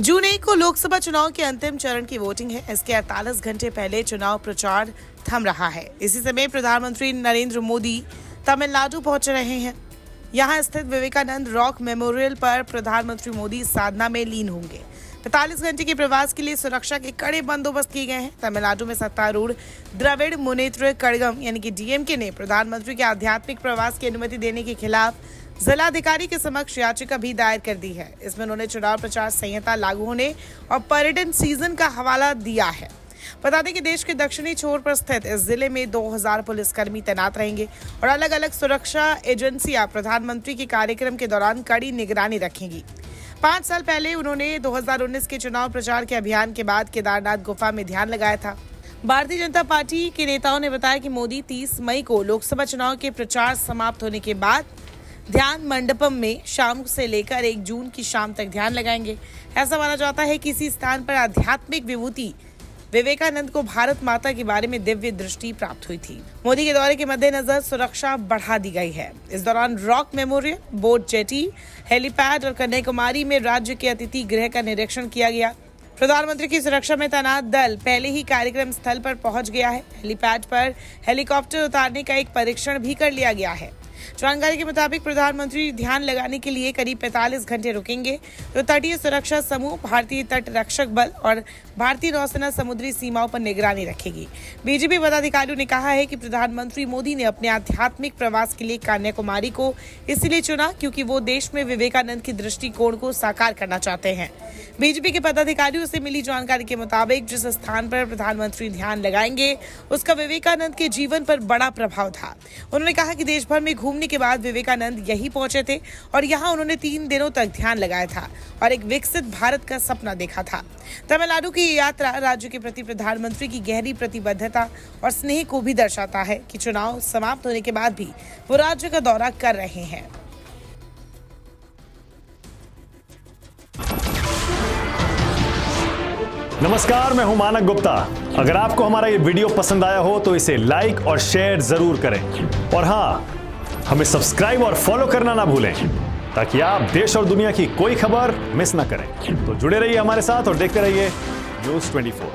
जून 1 को लोकसभा चुनाव के अंतिम चरण की वोटिंग है। इसके 48 घंटे पहले चुनाव प्रचार थम रहा है। इसी समय प्रधानमंत्री नरेंद्र मोदी तमिलनाडु पहुंच रहे हैं। यहां स्थित विवेकानंद रॉक मेमोरियल पर प्रधानमंत्री मोदी साधना में लीन होंगे। 45 घंटे के प्रवास के लिए सुरक्षा के कड़े बंदोबस्त किए गए हैं। तमिलनाडु में सत्तारूढ़ द्रविड़ मुनेत्र कड़गम यानी कि डीएमके ने प्रधानमंत्री के आध्यात्मिक प्रवास की अनुमति देने के खिलाफ जिलाधिकारी के समक्ष याचिका भी दायर कर दी है। इसमें उन्होंने चुनाव प्रचार संहिता लागू होने और पर्यटन सीजन का हवाला दिया है। बता दें कि देश के दक्षिणी छोर पर स्थित इस जिले में 2000 पुलिसकर्मी तैनात रहेंगे और अलग अलग सुरक्षा एजेंसियां प्रधानमंत्री के कार्यक्रम के दौरान कड़ी निगरानी रखेंगी। 5 साल पहले उन्होंने 2019 के चुनाव प्रचार के अभियान के बाद केदारनाथ गुफा में ध्यान लगाया था। भारतीय जनता पार्टी के नेताओं ने बताया कि मोदी 30 मई को लोकसभा चुनाव के प्रचार समाप्त होने के बाद ध्यान मंडपम में शाम से लेकर 1 जून की शाम तक ध्यान लगाएंगे। ऐसा माना जाता है कि इसी स्थान पर आध्यात्मिक विभूति विवेकानंद को भारत माता के बारे में दिव्य दृष्टि प्राप्त हुई थी। मोदी के दौरे के मद्देनजर सुरक्षा बढ़ा दी गई है। इस दौरान rock memorial, boat jetty, helipad और कन्याकुमारी में राज्य के अतिथि गृह का निरीक्षण किया गया। प्रधानमंत्री की सुरक्षा में तैनात दल पहले ही कार्यक्रम स्थल पर पहुंच गया है। हेलीपैड पर हेलीकॉप्टर उतारने का एक परीक्षण भी कर लिया गया है। जानकारी के मुताबिक प्रधानमंत्री ध्यान लगाने के लिए करीब 45 घंटे रुकेंगे। तो तटीय सुरक्षा समूह, भारतीय तट रक्षक बल और भारतीय नौसेना समुद्री सीमाओं पर निगरानी रखेगी। बीजेपी पदाधिकारियों ने कहा है कि प्रधानमंत्री मोदी ने अपने आध्यात्मिक प्रवास के लिए कन्याकुमारी को इसलिए चुना क्योंकि वो देश में विवेकानंद की दृष्टिकोण को साकार करना चाहते हैं। बीजेपी के पदाधिकारियों से मिली जानकारी के मुताबिक जिस स्थान पर प्रधानमंत्री ध्यान लगाएंगे उसका विवेकानंद के जीवन पर बड़ा प्रभाव था। उन्होंने कहा कि देश भर में घूमने के बाद विवेकानंद यही पहुंचे थे और यहां उन्होंने 3 दिनों तक ध्यान लगाया था और एक विकसित भारत का सपना देखा था। तमिलनाडु की यात्रा राज्य के प्रति प्रधानमंत्री की गहरी प्रतिबद्धता और स्नेह को भी दर्शाता है कि चुनाव समाप्त होने के बाद भी वो राज्य का दौरा कर रहे हैं। नमस्कार, मैं हूं मानक गुप्ता। अगर आपको हमारा ये वीडियो पसंद आया हो तो इसे लाइक और शेयर जरूर करें और हाँ, हमें सब्सक्राइब और फॉलो करना ना भूलें ताकि आप देश और दुनिया की कोई खबर मिस ना करें। तो जुड़े रहिए हमारे साथ और देखते रहिए न्यूज़ 24।